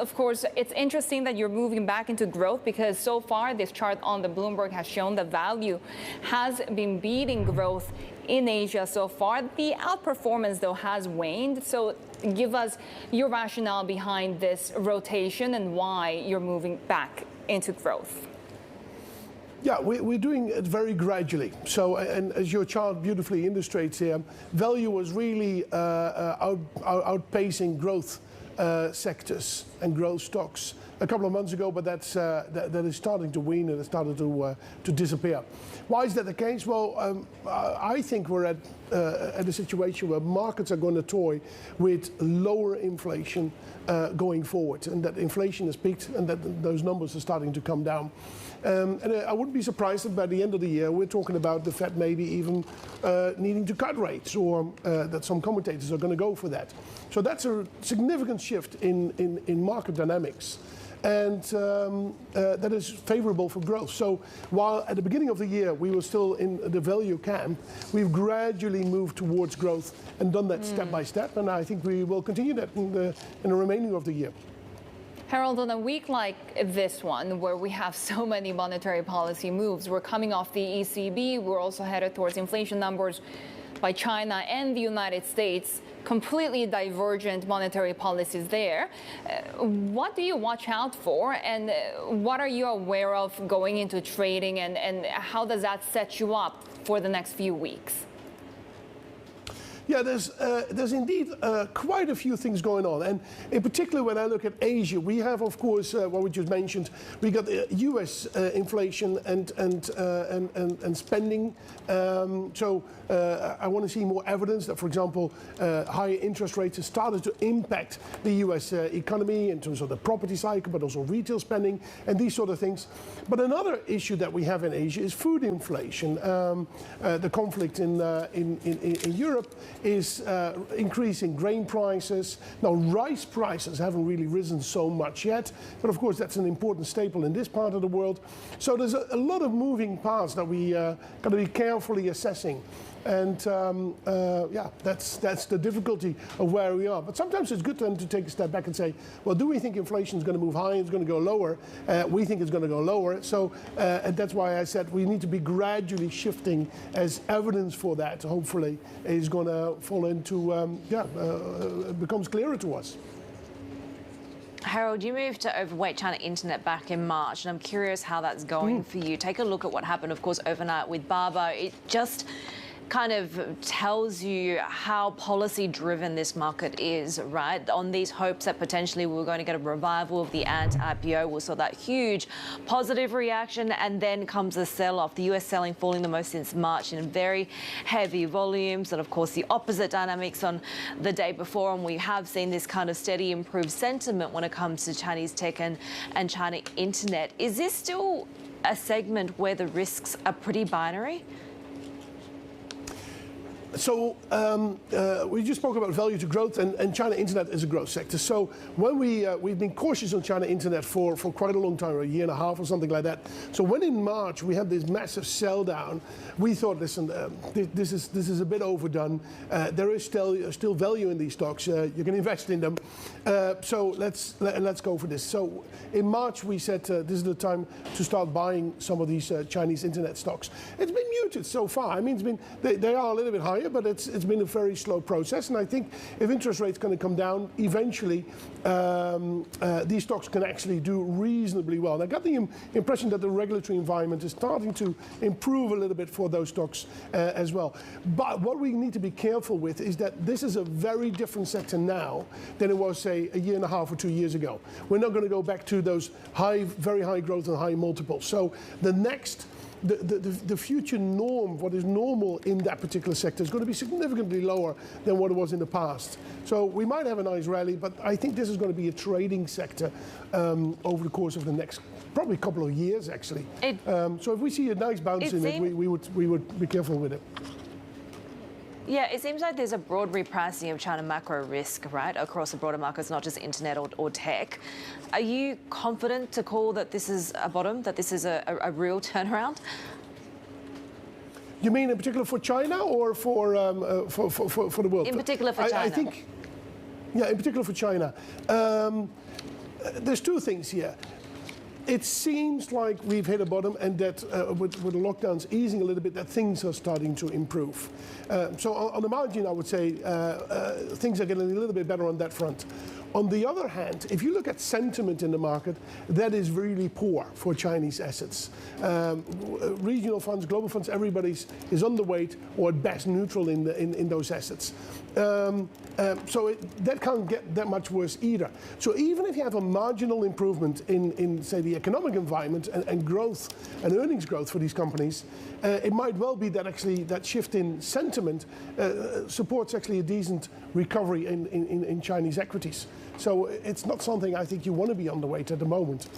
Of course, it's interesting that you're moving back into growth because so far this chart on the Bloomberg has shown that value has been beating growth in Asia so far. The outperformance, though, has waned. So give us your rationale behind this rotation and why you're moving back into growth. Yeah, we're doing it very gradually. So, and as your chart beautifully illustrates here, value was really outpacing growth sectors and growth stocks a couple of months ago, but that is starting to wane and it's started to disappear. Why is that the case? Well, I think we're at a situation where markets are going to toy with lower inflation going forward, and that inflation has peaked and that those numbers are starting to come down. And I wouldn't be surprised if by the end of the year we're talking about the Fed maybe even needing to cut rates, or that some commentators are going to go for that. So that's a significant shift in market dynamics. And that is favorable for growth. So while at the beginning of the year we were still in the value camp, we've gradually moved towards growth and done that step by step. And I think we will continue that in the remaining of the year. Herald, on a week like this one, where we have so many monetary policy moves, we're coming off the ECB, we're also headed towards inflation numbers by China and the United States, completely divergent monetary policies there. What do you watch out for, and what are you aware of going into trading, and how does that set you up for the next few weeks? Yeah, there's indeed quite a few things going on, and in particular when I look at Asia, we have, of course, what we just mentioned. We got the U.S. inflation and spending. So I want to see more evidence that, for example, higher interest rates have started to impact the U.S. economy in terms of the property cycle, but also retail spending and these sort of things. But another issue that we have in Asia is food inflation. The conflict in Europe is increasing grain prices. Now, rice prices haven't really risen so much yet, but of course that's an important staple in this part of the world. So there's a lot of moving parts that we got to be carefully assessing. And yeah, that's the difficulty of where we are. But sometimes it's good then to take a step back and say, well, do we think inflation is going to move high? It's going to go lower. We think it's going to go lower. So and that's why I said we need to be gradually shifting as evidence for that. Hopefully, is going to fall into becomes clearer to us. Herald, you moved to overweight China Internet back in March, and I'm curious how that's going for you. Take a look at what happened, of course, overnight with Baba. It just kind of tells you how policy-driven this market is, right? On these hopes that potentially we were going to get a revival of the IPO, we saw that huge positive reaction, and then comes a sell-off. The US selling falling the most since March in very heavy volumes, and of course the opposite dynamics on the day before, and we have seen this kind of steady improved sentiment when it comes to Chinese tech and China Internet. Is this still a segment where the risks are pretty binary? So we just spoke about value to growth, and China Internet is a growth sector. So when we've been cautious on China Internet for quite a long time, a year and a half or something like that. So when in March we had this massive sell down, we thought, listen, this is a bit overdone. There is still value in these stocks. You can invest in them. So let's go for this. So in March we said this is the time to start buying some of these Chinese Internet stocks. It's been muted so far. I mean, they are a little bit higher, but it's been a very slow process. And I think if interest rates going to come down, eventually these stocks can actually do reasonably well. And I got the impression that the regulatory environment is starting to improve a little bit for those stocks as well. But what we need to be careful with is that this is a very different sector now than it was, say, a year and a half or 2 years ago. We're not going to go back to those very high growth and high multiples. So the future norm, what is normal in that particular sector, is going to be significantly lower than what it was in the past. So we might have a nice rally, but I think this is going to be a trading sector over the course of the next probably couple of years, actually. So if we see a nice bounce in it, we would be careful with it. Yeah, it seems like there's a broad repricing of China macro risk, right, across the broader markets, not just internet or tech. Are you confident to call that this is a bottom, that this is a real turnaround? You mean in particular for China or for the world? In particular for China. I think, yeah, in particular for China. there's two things here. It seems like we've hit a bottom, and that with the lockdowns easing a little bit, that things are starting to improve. So on the margin, I would say things are getting a little bit better on that front. On the other hand, if you look at sentiment in the market, that is really poor for Chinese assets. Regional funds, global funds, everybody's is underweight or at best neutral in those assets. So that can't get that much worse either. So even if you have a marginal improvement in say, the economic environment and growth and earnings growth for these companies, it might well be that actually that shift in sentiment supports actually a decent recovery in Chinese equities. So it's not something I think you want to be underweight at the moment.